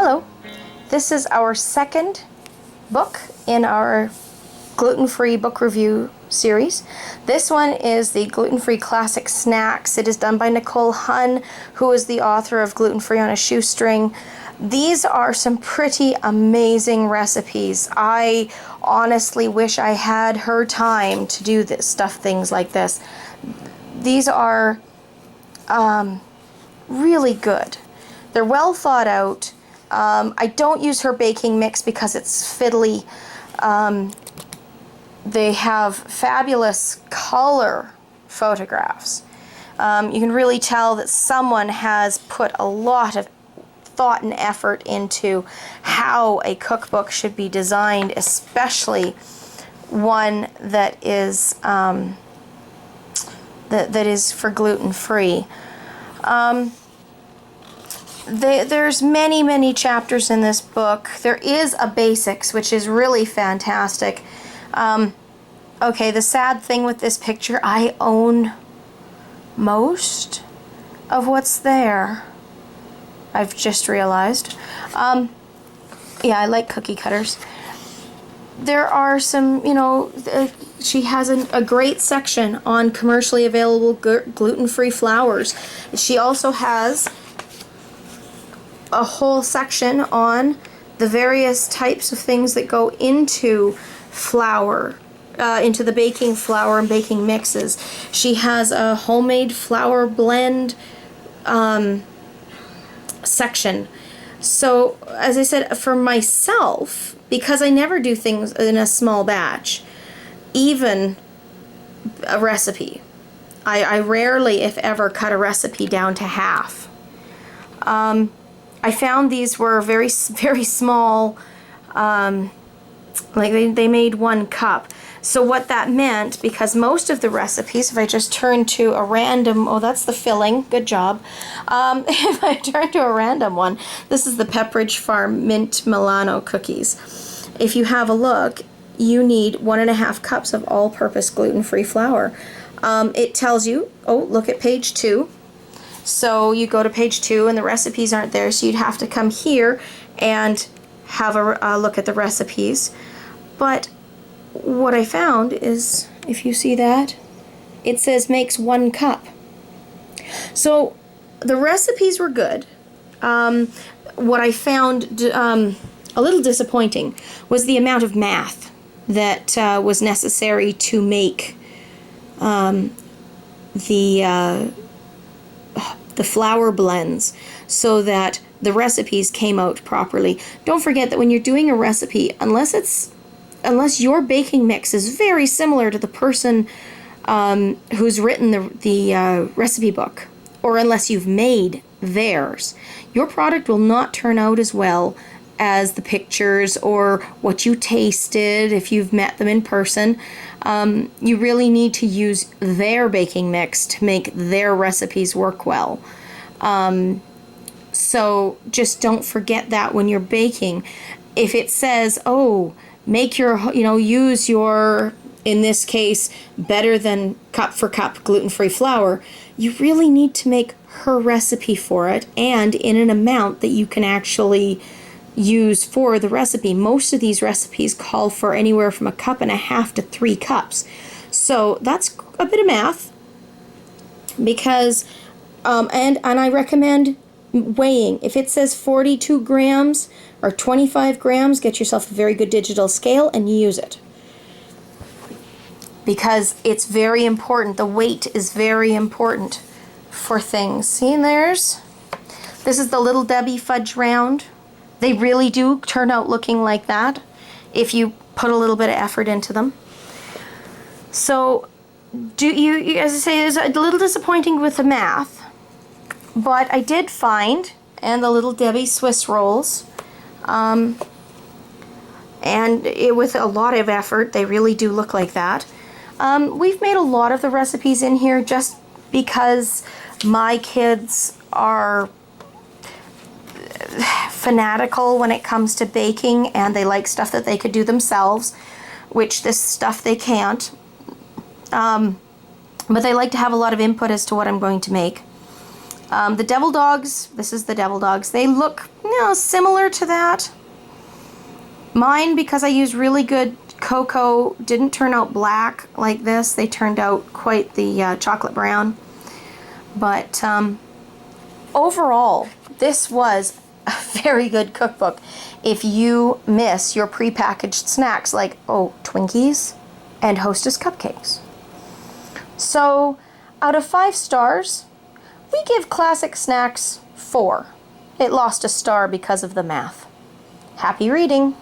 Hello, this is our second book in our gluten-free book review series. This one is the Gluten Free Classic Snacks. It is done by Nicole Hunn, who is the author of Gluten Free on a Shoestring. These are some pretty amazing recipes. I honestly wish I had her time to do things like this. These are really good. They're well thought out. I don't use her baking mix because it's fiddly. They have fabulous color photographs. You can really tell that someone has put a lot of thought and effort into how a cookbook should be designed, especially one that is that is for gluten-free. There's many chapters in this book. There is a basics, which is really fantastic. Okay, the sad thing with this picture, I own most of what's there. I've just realized. Yeah, I like cookie cutters. There are some, she has a great section on commercially available gluten-free flours. She also has a whole section on the various types of things that go into flour, into the baking flour and baking mixes. She has a homemade flour blend section. So, as I said, for myself, because I never do things in a small batch, even a recipe, I rarely, if ever, cut a recipe down to half. I found these were very small, like they made 1 cup. So what that meant, because most of the recipes, if I just turn to a random, oh, that's the filling, good job. If I turn to a random one, this is the Pepperidge Farm Mint Milano cookies. If you have a look, you need 1.5 cups of all-purpose gluten-free flour. It tells you, oh, look at page 2. So you go to page 2 and the recipes aren't there, so you'd have to come here and have a look at the recipes. But what I found is, if you see that, it says makes 1 cup. So the recipes were good. What I found a little disappointing was the amount of math that was necessary to make the flour blends so that the recipes came out properly. Don't forget that when you're doing a recipe, unless your baking mix is very similar to the person who's written the recipe book, or unless you've made theirs, your product will not turn out as well as the pictures or what you tasted if you've met them in person. You really need to use their baking mix to make their recipes work well. So just don't forget that when you're baking. If it says, oh, make your, use your, in this case, better than cup for cup gluten-free flour, you really need to make her recipe for it and in an amount that you can actually use for the recipe. Most of these recipes call for anywhere from 1.5 cups to 3 cups. So that's a bit of math, because and I recommend weighing. If it says 42 grams or 25 grams, get yourself a very good digital scale and use it, because it's very important. The weight is very important for things. See, this is the Little Debbie fudge round. They really do turn out looking like that if you put a little bit of effort into them. So, as I say, it's a little disappointing with the math, but I did find, and the Little Debbie Swiss rolls, and with a lot of effort, they really do look like that. We've made a lot of the recipes in here just because my kids are fanatical when it comes to baking, and they like stuff that they could do themselves, which this stuff they can't. But they like to have a lot of input as to what I'm going to make. The Devil Dogs, this is the Devil Dogs. They look, similar to that. Mine, because I used really good cocoa, didn't turn out black like this. They turned out quite the chocolate brown. But overall, this was a very good cookbook if you miss your prepackaged snacks like, Twinkies and Hostess cupcakes. So, out of 5 stars, we give Classic Snacks 4. It lost a star because of the math. Happy reading!